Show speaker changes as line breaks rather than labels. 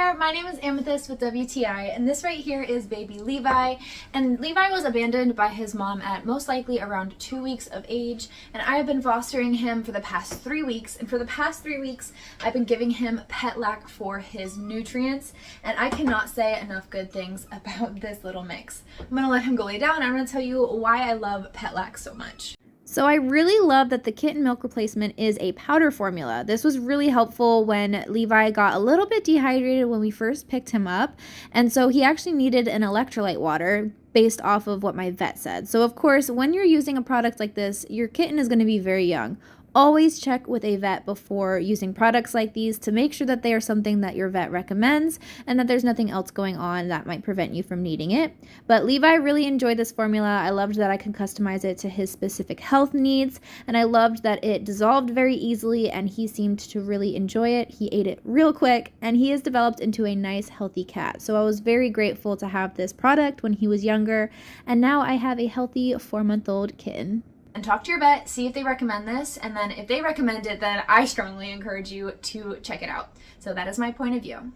there, my name is Amethyst with WTI, and this right here is baby Levi. And Levi was abandoned by his mom at most likely around 2 weeks of age, and I have been fostering him for the past 3 weeks. And for the past 3 weeks, I've been giving him Petlac for his nutrients, and I cannot say enough good things about this little mix. I'm gonna let him go lay down, and I'm gonna tell you why I love Petlac so much.
So I really love that the Kitten Milk Replacement is a powder formula. This was really helpful when Levi got a little bit dehydrated when we first picked him up. And so he actually needed an electrolyte water based off of what my vet said. So of course, when you're using a product like this, your kitten is going to be very young. Always check with a vet before using products like these to make sure that they are something that your vet recommends and that there's nothing else going on that might prevent you from needing it. But Levi really enjoyed this formula. I loved that I could customize it to his specific health needs, and I loved that it dissolved very easily and he seemed to really enjoy it. He ate it real quick, and he has developed into a nice healthy cat. So I was very grateful to have this product when he was younger, and now I have a healthy 4-month-old kitten.
And talk to your vet, see if they recommend this, and then if they recommend it, then I strongly encourage you to check it out. So that is my point of view.